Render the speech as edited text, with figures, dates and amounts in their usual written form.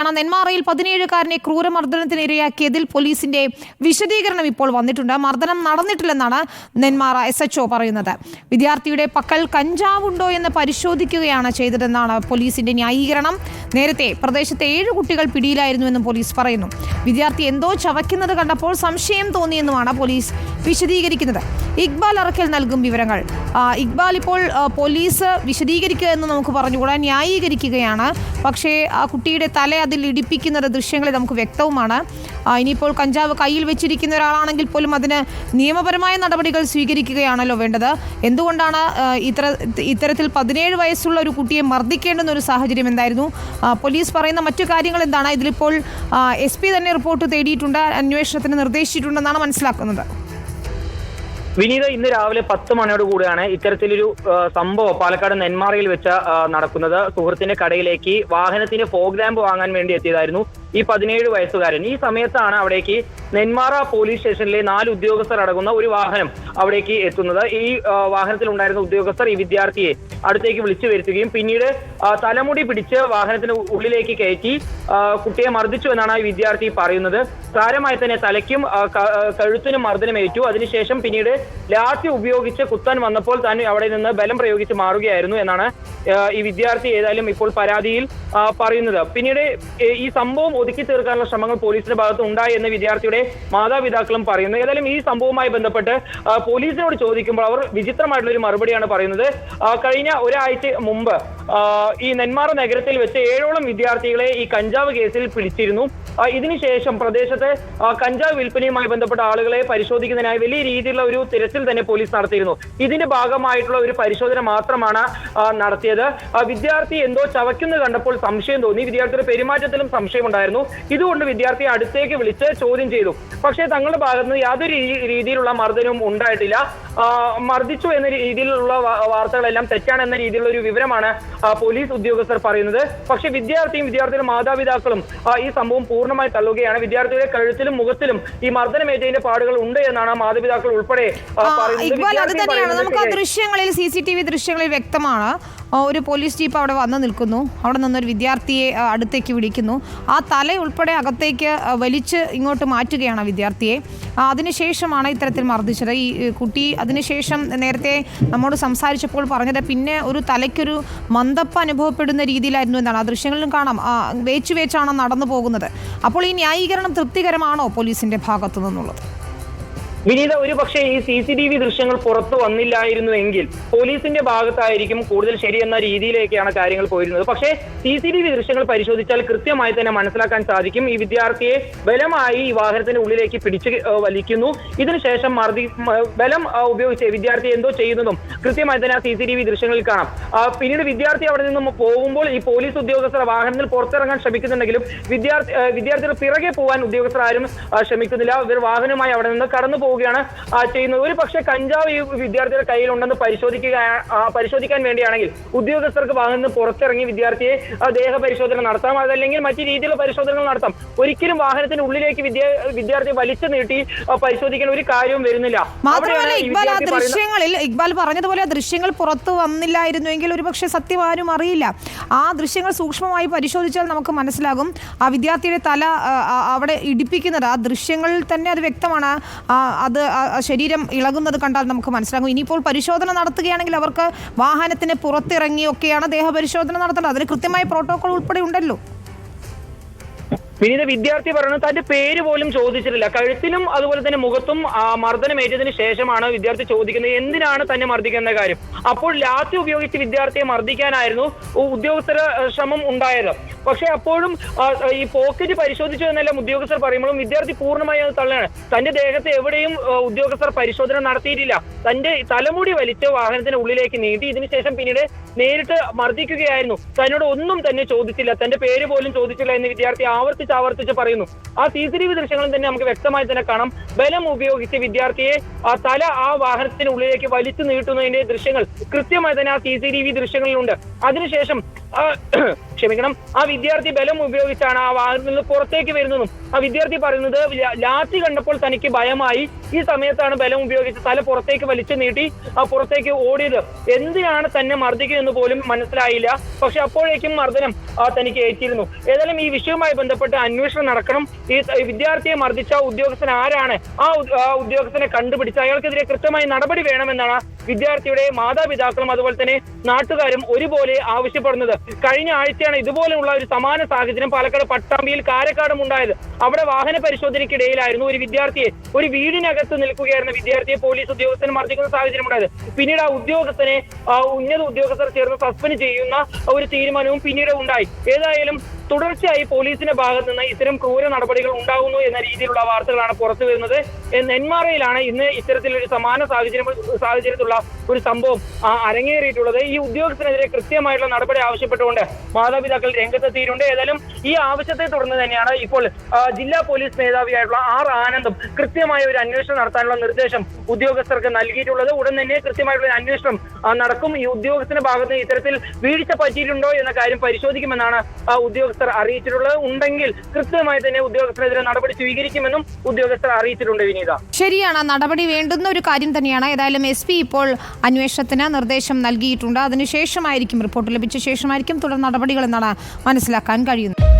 നെന്മാറയിൽ 17-കാരനെ ക്രൂരമർദ്ദനത്തിന് ഇരയാക്കിയതിൽ പോലീസിന്റെ വിശദീകരണം ഇപ്പോൾ വന്നിട്ടുണ്ട്. മർദ്ദനം നടന്നിട്ടില്ലെന്നാണ് നെന്മാറ SHO പറയുന്നത്. വിദ്യാർത്ഥിയുടെ പക്കൽ കഞ്ചാവുണ്ടോ എന്ന് പരിശോധിക്കുകയാണ് ചെയ്തതെന്നാണ് പോലീസിന്റെ ന്യായീകരണം. നേരത്തെ പ്രദേശത്തെ 7 കുട്ടികൾ പിടിയിലായിരുന്നുവെന്നും പോലീസ് പറയുന്നു. വിദ്യാർത്ഥി എന്തോ ചവയ്ക്കുന്നത് കണ്ടപ്പോൾ സംശയം തോന്നിയെന്നുമാണ് പോലീസ് വിശദീകരിക്കുന്നത്. ഇക്ബാൽ അറക്കൽ നൽകും വിവരങ്ങൾ. ഇക്ബാൽ, ഇപ്പോൾ പോലീസ് വിശദീകരിക്കുക എന്ന് നമുക്ക് പറഞ്ഞുകൂടാ, ന്യായീകരിക്കുകയാണ്. പക്ഷേ ആ കുട്ടിയുടെ തല അതിൽ ഇടിപ്പിക്കുന്നത് ദൃശ്യങ്ങളിൽ നമുക്ക് വ്യക്തവുമാണ്. ഇനിയിപ്പോൾ കഞ്ചാവ് കയ്യിൽ വെച്ചിരിക്കുന്ന ഒരാളാണെങ്കിൽ പോലും അതിന് നിയമപരമായ നടപടികൾ സ്വീകരിക്കുകയാണല്ലോ വേണ്ടത്. എന്തുകൊണ്ടാണ് ഇത്തരത്തിൽ 17 വയസ്സുള്ള ഒരു കുട്ടിയെ മർദ്ദിക്കേണ്ടുന്ന ഒരു സാഹചര്യം എന്തായിരുന്നു? പോലീസ് പറയുന്ന മറ്റു കാര്യങ്ങൾ എന്താണ്? ഇതിലിപ്പോൾ SP തന്നെ റിപ്പോർട്ട് തേടിയിട്ടുണ്ട്, അന്വേഷണത്തിന് നിർദ്ദേശിച്ചിട്ടുണ്ടെന്നാണ് മനസ്സിലാക്കുന്നത്. വിനീത, ഇന്ന് രാവിലെ 10 മണിയോട് കൂടിയാണ് ഇത്തരത്തിലൊരു സംഭവം പാലക്കാട് നെന്മാറയിൽ വെച്ച് നടക്കുന്നത്. സുഹൃത്തിന്റെ കടയിലേക്ക് വാഹനത്തിന് ഫോഗ് ലാമ്പ് വാങ്ങാൻ വേണ്ടി എത്തിയതായിരുന്നു ഈ 17 വയസ്സുകാരൻ. ഈ സമയത്താണ് അവിടേക്ക് നെന്മാറ പോലീസ് സ്റ്റേഷനിലെ 4 ഉദ്യോഗസ്ഥർ അടങ്ങുന്ന ഒരു വാഹനം അവിടേക്ക് എത്തുന്നത്. ഈ വാഹനത്തിൽ ഉണ്ടായിരുന്ന ഉദ്യോഗസ്ഥർ ഈ വിദ്യാർത്ഥിയെ അടുത്തേക്ക് വിളിച്ചു വരുത്തുകയും പിന്നീട് തലമുടി പിടിച്ച് വാഹനത്തിന് ഉള്ളിലേക്ക് കയറ്റി കുട്ടിയെ മർദ്ദിച്ചു എന്നാണ് ഈ വിദ്യാർത്ഥി പറയുന്നത്. സാരമായി തന്നെ തലയ്ക്കും കഴുത്തിനും മർദ്ദനമേറ്റു. അതിനുശേഷം പിന്നീട് ലാത്തി ഉപയോഗിച്ച് കുത്താൻ വന്നപ്പോൾ താൻ അവിടെ നിന്ന് ബലം പ്രയോഗിച്ച് മാറുകയായിരുന്നു എന്നാണ് ഈ വിദ്യാർത്ഥി ഏതായാലും ഇപ്പോൾ പരാതിയിൽ പറയുന്നത്. പിന്നീട് ഈ സംഭവം ഒതുക്കി തീർക്കാനുള്ള ശ്രമങ്ങൾ പോലീസിന്റെ ഭാഗത്ത് ഉണ്ടായി എന്ന് വിദ്യാർത്ഥിയുടെ മാതാപിതാക്കളും പറയുന്നു. ഏതായാലും ഈ സംഭവവുമായി ബന്ധപ്പെട്ട് പോലീസിനോട് ചോദിക്കുമ്പോൾ അവർ വിചിത്രമായിട്ടുള്ള ഒരു മറുപടിയാണ് പറയുന്നത്. കഴിഞ്ഞ ഒരാഴ്ച മുമ്പ് ഈ നെന്മാറ നഗരത്തിൽ വെച്ച് 7ഓളം വിദ്യാർത്ഥികളെ ഈ കഞ്ചാവ് കേസിൽ പിടിച്ചിരുന്നു. ഇതിനുശേഷം പ്രദേശത്തെ കഞ്ചാവ് വിൽപ്പനയുമായി ബന്ധപ്പെട്ട ആളുകളെ പരിശോധിക്കുന്നതിനായി വലിയ രീതിയിലുള്ള ഒരു തിരച്ചിൽ തന്നെ പോലീസ് നടത്തിയിരുന്നു. ഇതിന്റെ ഭാഗമായിട്ടുള്ള ഒരു പരിശോധന മാത്രമാണ് നടത്തിയത്. വിദ്യാർത്ഥി എന്തോ ചവയ്ക്കുന്നത് കണ്ടപ്പോൾ സംശയം തോന്നി. വിദ്യാർത്ഥിയുടെ പെരുമാറ്റത്തിലും സംശയമുണ്ടായിരുന്നു. ഇതുകൊണ്ട് വിദ്യാർത്ഥിയെ അടുത്തേക്ക് വിളിച്ച് ചോദ്യം ചെയ്തു. പക്ഷേ തങ്ങളുടെ ഭാഗത്ത് നിന്ന് യാതൊരു രീതിയിലുള്ള മർദ്ദനവും ഉണ്ടായിട്ടില്ല. മർദ്ദിച്ചു എന്ന രീതിയിലുള്ള വാർത്തകളെല്ലാം തെറ്റാണെന്ന രീതിയിലുള്ള ഒരു വിവരമാണ് പോലീസ് ഉദ്യോഗസ്ഥർ പറയുന്നത്. പക്ഷേ വിദ്യാർത്ഥിയും വിദ്യാർത്ഥിയുടെ മാതാപിതാക്കളും ഈ സംഭവം പൂർണ്ണമായി തള്ളുകയാണ്. വിദ്യാർത്ഥിയുടെ കഴുത്തിലും മുഖത്തിലും ഈ മർദ്ദനമേറ്റതിന്റെ പാടുകൾ ഉണ്ട് എന്നാണ് മാതാപിതാക്കൾ ഉൾപ്പെടെ പറയുന്നത്. നമുക്ക് ആ ദൃശ്യങ്ങളിൽ CCTV ദൃശ്യങ്ങളിൽ വ്യക്തമാണ്. ഒരു പോലീസ് ജീപ്പ് അവിടെ വന്ന് നിൽക്കുന്നു. അവിടെ നിന്നൊരു വിദ്യാർത്ഥിയെ അടുത്തേക്ക് വിളിക്കുന്നു. ആ തല ഉൾപ്പെടെ അകത്തേക്ക് വലിച്ച് ഇങ്ങോട്ട് മാറ്റുകയാണ് വിദ്യാർത്ഥിയെ. അതിനുശേഷമാണ് ഇത്തരത്തിൽ മർദ്ദിച്ചത്. ഈ കുട്ടി അതിനുശേഷം നേരത്തെ നമ്മോട് സംസാരിച്ചപ്പോൾ പറഞ്ഞത് പിന്നെ ഒരു തലയ്ക്കൊരു മന്ദപ്പ് അനുഭവപ്പെടുന്ന രീതിയിലായിരുന്നു എന്നാണ്. ആ ദൃശ്യങ്ങളിലും കാണാം, വേച്ചാണ് നടന്നു പോകുന്നത്. അപ്പോൾ ഈ ന്യായീകരണം തൃപ്തികരമാണോ പോലീസിന്റെ ഭാഗത്തു നിന്നുള്ളത്? വിനീത, ഒരു പക്ഷേ ഈ CCTV ദൃശ്യങ്ങൾ പുറത്തു വന്നില്ലായിരുന്നു എങ്കിൽ പോലീസിന്റെ ഭാഗത്തായിരിക്കും കൂടുതൽ ശരിയെന്ന രീതിയിലേക്കാണ് കാര്യങ്ങൾ പോയിരുന്നത്. പക്ഷേ CCTV ദൃശ്യങ്ങൾ പരിശോധിച്ചാൽ കൃത്യമായി തന്നെ മനസ്സിലാക്കാൻ സാധിക്കും. ഈ വിദ്യാർത്ഥിയെ ബലമായി ഈ വാഹനത്തിന്റെ ഉള്ളിലേക്ക് പിടിച്ച് വലിക്കുന്നു. ഇതിനുശേഷം ബലം ഉപയോഗിച്ച് വിദ്യാർത്ഥി എന്തോ ചെയ്യുന്നതും കൃത്യമായി തന്നെ ആ CCTV ദൃശ്യങ്ങളിൽ കാണാം. പിന്നീട് വിദ്യാർത്ഥി അവിടെ നിന്നും പോകുമ്പോൾ ഈ പോലീസ് ഉദ്യോഗസ്ഥർ വാഹനത്തിൽ പുറത്തിറങ്ങാൻ ശ്രമിക്കുന്നുണ്ടെങ്കിലും വിദ്യാർത്ഥിയുടെ പിറകെ പോകാൻ ഉദ്യോഗസ്ഥർ ആരും ശ്രമിക്കുന്നില്ല. ഇവർ വാഹനമായി അവിടെ നിന്ന് കടന്നു പോവുകയാണ് ചെയ്യുന്നത്. ഒരു പക്ഷേ കഞ്ചാവ് ഈ വിദ്യാർത്ഥിയുടെ കയ്യിലുണ്ടെന്ന് പരിശോധിക്കാൻ വേണ്ടിയാണെങ്കിൽ ഉദ്യോഗസ്ഥർക്ക് വാഹനത്തിൽ നിന്ന് പുറത്തിറങ്ങി വിദ്യാർത്ഥിയെ ദേഹ പരിശോധന നടത്താം, അതല്ലെങ്കിൽ മറ്റു രീതിയിലുള്ള പരിശോധനകൾ നടത്താം. ഒരിക്കലും വാഹനത്തിന് ഉള്ളിലേക്ക് വിദ്യാർത്ഥിയെ വലിച്ചു നീട്ടി പരിശോധിക്കാൻ ഒരു കാര്യവും വരുന്നില്ല. മാത്രമല്ല ഇക്ബാൽ പറഞ്ഞതുപോലെ ദൃശ്യങ്ങൾ പുറത്തു വന്നില്ലായിരുന്നുവെങ്കിൽ ഒരുപക്ഷെ സത്യം ആരും അറിയില്ല. ആ ദൃശ്യങ്ങൾ സൂക്ഷ്മമായി പരിശോധിച്ചാൽ നമുക്ക് മനസ്സിലാകും. ആ വിദ്യാർത്ഥിയുടെ തല അവിടെ ഇടിപ്പിക്കുന്നത് ആ ദൃശ്യങ്ങളിൽ തന്നെ അത് വ്യക്തമാണ്. അത് ശരീരം ഇളകുന്നത് കണ്ടാൽ നമുക്ക് മനസ്സിലാകും. ഇനിയിപ്പോൾ പരിശോധന നടത്തുകയാണെങ്കിൽ അവർക്ക് വാഹനത്തിന് പുറത്തിറങ്ങിയൊക്കെയാണ് ദേഹപരിശോധന നടത്തേണ്ടത്. അതിന് കൃത്യമായ പ്രോട്ടോകോൾ ഉൾപ്പെടെ ഉണ്ടല്ലോ. പിന്നീട് വിദ്യാർത്ഥി പറയുന്നത് തന്റെ പേര് പോലും ചോദിച്ചിട്ടില്ല. കഴുത്തിലും അതുപോലെ തന്നെ മുഖത്തും മർദ്ദനമേറ്റതിന് ശേഷമാണ് വിദ്യാർത്ഥി ചോദിക്കുന്നത് എന്തിനാണ് തന്നെ മർദ്ദിക്കുന്ന കാര്യം. അപ്പോൾ ലാത്തി ഉപയോഗിച്ച് വിദ്യാർത്ഥിയെ മർദ്ദിക്കാനായിരുന്നു ഉദ്യോഗസ്ഥർ ശ്രമം ഉണ്ടായത്. പക്ഷെ അപ്പോഴും ഈ പോക്കറ്റ് പരിശോധിച്ചു എന്നെല്ലാം ഉദ്യോഗസ്ഥർ പറയുമ്പോഴും വിദ്യാർത്ഥി പൂർണ്ണമായി അത് തള്ളുകയാണ്. തന്റെ ദേഹത്ത് എവിടെയും ഉദ്യോഗസ്ഥർ പരിശോധന നടത്തിയിട്ടില്ല. തന്റെ തലമുടി വലിച്ച് വാഹനത്തിന് ഉള്ളിലേക്ക് നീട്ടി ഇതിനുശേഷം പിന്നീട് നേരിട്ട് മർദ്ദിക്കുകയായിരുന്നു. തന്നോട് ഒന്നും തന്നെ ചോദിച്ചില്ല, തന്റെ പേര് പോലും ചോദിച്ചില്ല എന്ന് വിദ്യാർത്ഥി ആവർത്തിച്ച് പറയുന്നു. ആ CCTV ദൃശ്യങ്ങളിൽ തന്നെ നമുക്ക് വ്യക്തമായി തന്നെ കാണാം. ബലം ഉപയോഗിച്ച് വിദ്യാർത്ഥിയെ തല ആ വാഹനത്തിന് ഉള്ളിലേക്ക് വലിച്ചു നീട്ടുന്നതിന്റെ ദൃശ്യങ്ങൾ കൃത്യമായി തന്നെ ആ CCTV ദൃശ്യങ്ങളിലുണ്ട്. അതിനുശേഷം ആ വിദ്യാർത്ഥി ബലം ഉപയോഗിച്ചാണ് ആ വാഹനത്തിൽ നിന്ന് പുറത്തേക്ക് വരുന്നതും ആ വിദ്യാർത്ഥി പറയുന്നത് ലാത്തി കണ്ടപ്പോൾ തനിക്ക് ഭയമായി, ഈ സമയത്താണ് ബലം ഉപയോഗിച്ച് തല പുറത്തേക്ക് വലിച്ചു നീട്ടി പുറത്തേക്ക് ഓടിയത്. എന്തിനാണ് തന്നെ മർദ്ദിക്കുന്നതെന്ന് പോലും മനസ്സിലായില്ല. പക്ഷെ അപ്പോഴേക്കും മർദ്ദനം തനിക്ക് ഏറ്റിരുന്നു. ഏതായാലും ഈ വിഷയവുമായി ബന്ധപ്പെട്ട് അന്വേഷണം നടക്കണം. ഈ വിദ്യാർത്ഥിയെ മർദ്ദിച്ച ഉദ്യോഗസ്ഥൻ ആരാണ്, ആ ഉദ്യോഗസ്ഥനെ കണ്ടുപിടിച്ച് അയാൾക്കെതിരെ കൃത്യമായി നടപടി വേണമെന്നാണ് വിദ്യാർത്ഥിയുടെ മാതാപിതാക്കളും അതുപോലെ തന്നെ നാട്ടുകാരും ഒരുപോലെ ആവശ്യപ്പെടുന്നത്. കഴിഞ്ഞ ആഴ്ചയാണ് ഇതുപോലെയുള്ള ഒരു സമാന സാഹചര്യം പാലക്കാട് പട്ടാമ്പിയിൽ കാരക്കാടും ഉണ്ടായത്. അവിടെ വാഹന പരിശോധനയ്ക്കിടയിലായിരുന്നു ഒരു വിദ്യാർത്ഥിയെ, ഒരു വീടിനകത്ത് നിൽക്കുകയായിരുന്ന വിദ്യാർത്ഥിയെ പോലീസ് ഉദ്യോഗസ്ഥൻ മർദ്ദിക്കുന്ന സാഹചര്യം ഉണ്ടായത്. പിന്നീട് ആ ഉദ്യോഗസ്ഥനെ ഉന്നത ഉദ്യോഗസ്ഥർ ചേർന്ന് സസ്പെൻഡ് ചെയ്യുന്ന ഒരു തീരുമാനവും പിന്നീട് ഉണ്ടായി. ഏതായാലും തുടർച്ചയായി പോലീസിന്റെ ഭാഗത്ത് നിന്ന് ഇത്തരം ക്രൂര നടപടികൾ ഉണ്ടാകുന്നു എന്ന രീതിയിലുള്ള വാർത്തകളാണ് പുറത്തു വരുന്നത്. നെന്മാറയിലാണ് ഇന്ന് ഇത്തരത്തിലൊരു സമാന സാഹചര്യത്തിലുള്ള ഒരു സംഭവം അരങ്ങേറിയിട്ടുള്ളത്. ഈ ഉദ്യോഗസ്ഥനെതിരെ കൃത്യമായിട്ടുള്ള നടപടി ആവശ്യപ്പെട്ടുകൊണ്ട് മാതാപിതാക്കൾ രംഗത്തെത്തിയിട്ടുണ്ട്. ഏതായാലും ഈ ആവശ്യത്തെ തുടർന്ന് തന്നെയാണ് ഇപ്പോൾ ജില്ലാ പോലീസ് മേധാവിയായിട്ടുള്ള ആർ ആനന്ദും കൃത്യമായ ഒരു അന്വേഷണം നടത്താനുള്ള നിർദ്ദേശം ഉദ്യോഗസ്ഥർക്ക് നൽകിയിട്ടുള്ളത്. ഉടൻ തന്നെ കൃത്യമായിട്ടുള്ള അന്വേഷണം നടക്കും. ഈ ഉദ്യോഗസ്ഥന്റെ ഭാഗത്ത് ഇത്തരത്തിൽ വീഴ്ച പറ്റിയിട്ടുണ്ടോ എന്ന കാര്യം പരിശോധിക്കുമെന്നാണ് ഉദ്യോഗസ്ഥർ അറിയിച്ചിട്ടുള്ളത്. ഉണ്ടെങ്കിൽ കൃത്യമായി തന്നെ ഉദ്യോഗസ്ഥരെതിരെ നടപടി സ്വീകരിക്കുമെന്നും ഉദ്യോഗസ്ഥർ അറിയിച്ചിട്ടുണ്ട്. വിനീത, ശരിയാണ്, നടപടി വേണ്ടുന്ന ഒരു കാര്യം തന്നെയാണ്. ഏതായാലും SP ഇപ്പോൾ അന്വേഷണത്തിന് നിർദ്ദേശം നൽകിയിട്ടുണ്ട്. അതിനുശേഷമായിരിക്കും, റിപ്പോർട്ട് ലഭിച്ച ശേഷമായിരിക്കും തുടർ നടപടികൾ എന്നാണ് മനസ്സിലാക്കാൻ കഴിയുന്നത്.